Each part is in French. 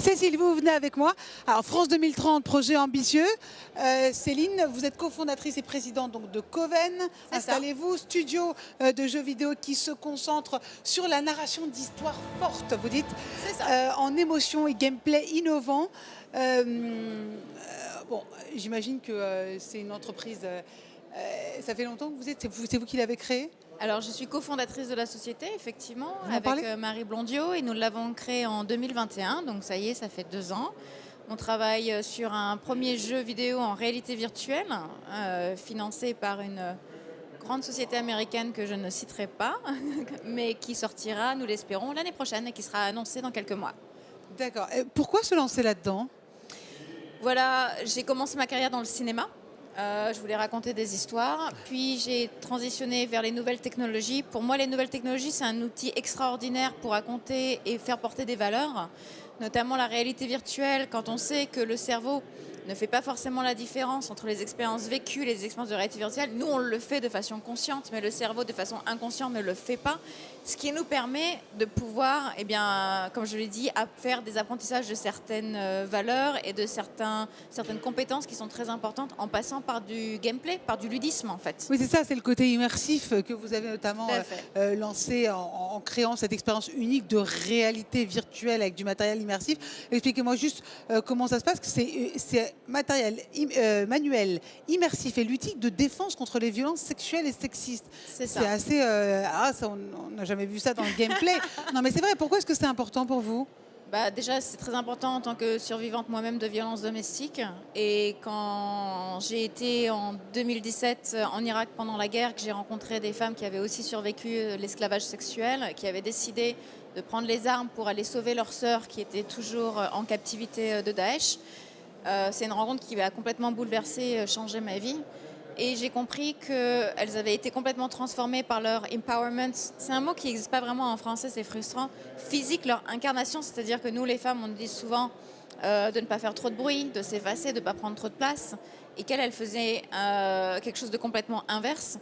Cécile, vous venez avec moi. Alors, France 2030, projet ambitieux. Céline, vous êtes cofondatrice et présidente donc, de Coven. Installez-vous, studio de jeux vidéo qui se concentre sur la narration d'histoires fortes, vous dites, en émotion et gameplay innovant. Bon, j'imagine que c'est une entreprise. Ça fait longtemps que vous êtes. C'est vous qui l'avez créée? Alors, je suis cofondatrice de la société, effectivement, Vous en avec parlez Marie Blondiot, et nous l'avons créée en 2021, donc ça y est, ça fait 2 ans. On travaille sur un premier jeu vidéo en réalité virtuelle, financé par une grande société américaine que je ne citerai pas, mais qui sortira, nous l'espérons, l'année prochaine et qui sera annoncé dans quelques mois. D'accord. Pourquoi se lancer là-dedans? Voilà, j'ai commencé ma carrière dans le cinéma. Je voulais raconter des histoires, puis j'ai transitionné vers les nouvelles technologies. Pour moi, les nouvelles technologies, c'est un outil extraordinaire pour raconter et faire porter des valeurs, notamment la réalité virtuelle, quand on sait que le cerveau ne fait pas forcément la différence entre les expériences vécues et les expériences de réalité virtuelle. Nous, on le fait de façon consciente, mais le cerveau, de façon inconsciente, ne le fait pas. Ce qui nous permet de pouvoir, eh bien, comme je l'ai dit, faire des apprentissages de certaines valeurs et de certaines compétences qui sont très importantes en passant par du gameplay, par du ludisme, en fait. Oui, c'est ça, c'est le côté immersif que vous avez notamment lancé en créant cette expérience unique de réalité virtuelle avec du matériel immersif. Expliquez-moi juste comment ça se passe. C'est matériel manuel, immersif et ludique de défense contre les violences sexuelles et sexistes. C'est ça. C'est assez... on n'a jamais vu ça dans le gameplay. Non, mais c'est vrai, pourquoi est-ce que c'est important pour vous? Déjà, c'est très important en tant que survivante moi-même de violences domestiques. Et quand j'ai été en 2017 en Irak pendant la guerre, que j'ai rencontré des femmes qui avaient aussi survécu l'esclavage sexuel, qui avaient décidé de prendre les armes pour aller sauver leur sœur qui était toujours en captivité de Daesh. C'est une rencontre qui a complètement bouleversé, changé ma vie. Et j'ai compris qu'elles avaient été complètement transformées par leur empowerment. C'est un mot qui n'existe pas vraiment en français, c'est frustrant. Physique, leur incarnation, c'est-à-dire que nous, les femmes, on nous dit souvent de ne pas faire trop de bruit, de s'effacer, de ne pas prendre trop de place. Et qu'elles faisaient quelque chose de complètement inverse.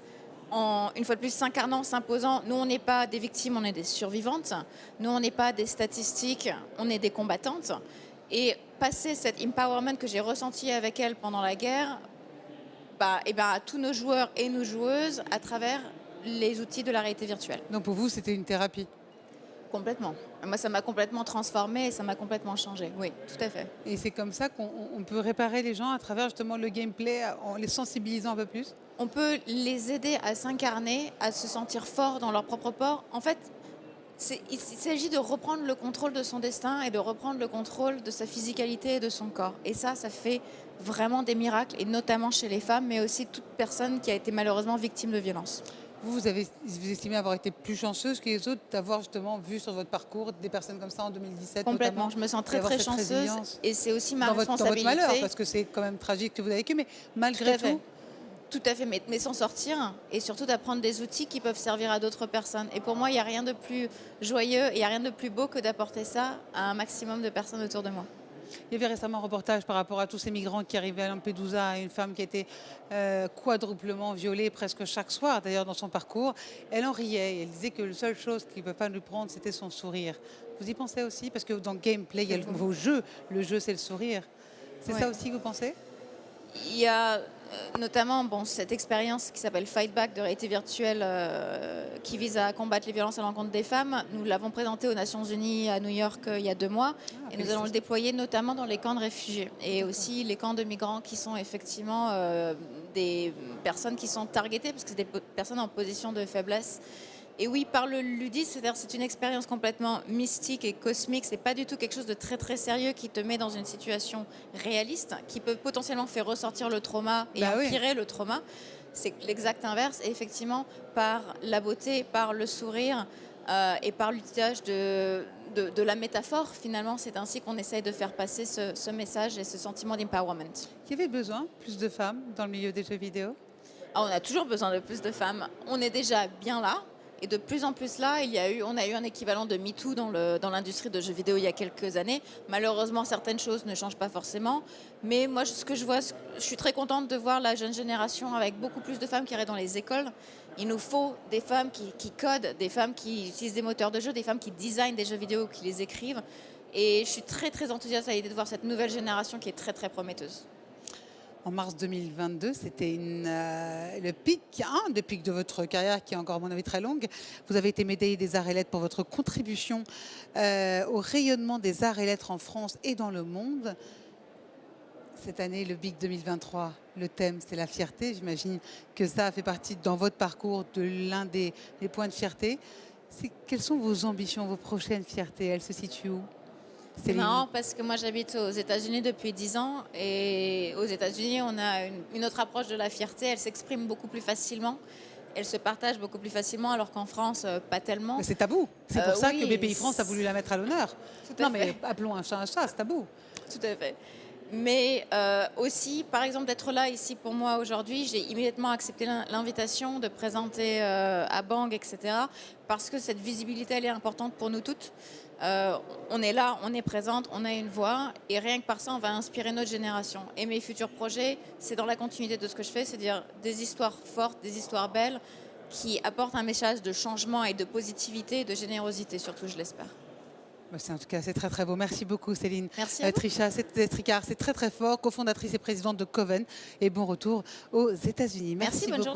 Une fois de plus, s'incarnant, s'imposant. Nous, on n'est pas des victimes, on est des survivantes. Nous, on n'est pas des statistiques, on est des combattantes. Et passer cet empowerment que j'ai ressenti avec elles pendant la guerre, à tous nos joueurs et nos joueuses à travers les outils de la réalité virtuelle. Donc pour vous, c'était une thérapie? Complètement. Moi, ça m'a complètement transformée et ça m'a complètement changée. Oui, tout à fait. Et c'est comme ça qu'on peut réparer les gens à travers justement le gameplay, en les sensibilisant un peu plus? On peut les aider à s'incarner, à se sentir forts dans leur propre corps. En fait, il s'agit de reprendre le contrôle de son destin et de reprendre le contrôle de sa physicalité et de son corps. Et ça fait vraiment des miracles, et notamment chez les femmes, mais aussi toute personne qui a été malheureusement victime de violence. Vous estimez avoir été plus chanceuse que les autres d'avoir justement vu sur votre parcours des personnes comme ça en 2017? Complètement, notamment, je me sens très très chanceuse et c'est aussi ma responsabilité. Dans votre malheur, parce que c'est quand même tragique que vous avez vécu, mais malgré tout... Tout à fait, mais s'en sortir et surtout d'apprendre des outils qui peuvent servir à d'autres personnes. Et pour moi, il n'y a rien de plus joyeux et il n'y a rien de plus beau que d'apporter ça à un maximum de personnes autour de moi. Il y avait récemment un reportage par rapport à tous ces migrants qui arrivaient à Lampedusa, une femme qui a été quadruplement violée presque chaque soir, d'ailleurs dans son parcours. Elle en riait, elle disait que la seule chose qu'il ne peut pas lui prendre, c'était son sourire. Vous y pensez aussi? Parce que dans Gameplay, il y a vos jeux. Le jeu, c'est le sourire. C'est ça aussi que vous pensez? Il y a notamment cette expérience qui s'appelle Fight Back de réalité virtuelle qui vise à combattre les violences à l'encontre des femmes. Nous l'avons présenté aux Nations Unies à New York il y a 2 mois et nous allons le déployer notamment dans les camps de réfugiés et aussi les camps de migrants qui sont effectivement des personnes qui sont targetées parce que c'est des personnes en position de faiblesse. Et oui, par le ludisme, c'est-à-dire c'est une expérience complètement mystique et cosmique. C'est pas du tout quelque chose de très très sérieux qui te met dans une situation réaliste, qui peut potentiellement faire ressortir le trauma et empirer le trauma. C'est l'exact inverse. Et effectivement, par la beauté, par le sourire et par l'utilisation de la métaphore, finalement, c'est ainsi qu'on essaye de faire passer ce message et ce sentiment d'empowerment. Il y avait besoin plus de femmes dans le milieu des jeux vidéo? On a toujours besoin de plus de femmes. On est déjà bien là. Et de plus en plus là, on a eu un équivalent de MeToo dans l'industrie de jeux vidéo il y a quelques années. Malheureusement, certaines choses ne changent pas forcément. Mais moi, ce que je vois, je suis très contente de voir la jeune génération avec beaucoup plus de femmes qui arrivent dans les écoles. Il nous faut des femmes qui codent, des femmes qui utilisent des moteurs de jeu, des femmes qui designent des jeux vidéo, qui les écrivent. Et je suis très très enthousiaste à l'idée de voir cette nouvelle génération qui est très très prometteuse. En mars 2022, c'était le pic, un des pics de votre carrière qui est encore, à mon avis, très longue. Vous avez été médaillé des Arts et Lettres pour votre contribution au rayonnement des arts et lettres en France et dans le monde. Cette année, le BIC 2023, le thème, c'est la fierté. J'imagine que ça a fait partie, dans votre parcours, de l'un des points de fierté. Quelles sont vos ambitions, vos prochaines fiertés? Elles se situent où, C'est Céline? marrant parce que moi j'habite aux États-Unis depuis 10 ans et aux États-Unis on a une autre approche de la fierté, elle s'exprime beaucoup plus facilement, elle se partage beaucoup plus facilement alors qu'en France pas tellement. Mais c'est tabou. C'est pour ça que Oui, BPI France a voulu la mettre à l'honneur. tout à Non, fait. mais appelons un chat, c'est tabou. Tout à fait. Mais aussi, par exemple, d'être là ici pour moi aujourd'hui, j'ai immédiatement accepté l'invitation de présenter à Bang, etc. Parce que cette visibilité, elle est importante pour nous toutes. On est là, on est présente, on a une voix, et rien que par ça, on va inspirer notre génération. Et mes futurs projets, c'est dans la continuité de ce que je fais, c'est-à-dire des histoires fortes, des histoires belles, qui apportent un message de changement et de positivité et de générosité, surtout, je l'espère. En tout cas, c'est très très beau. Merci beaucoup, Céline. Merci à vous. Tricard, c'est très très fort, cofondatrice et présidente de Coven. Et bon retour aux États-Unis. Merci, bonne beaucoup. journée.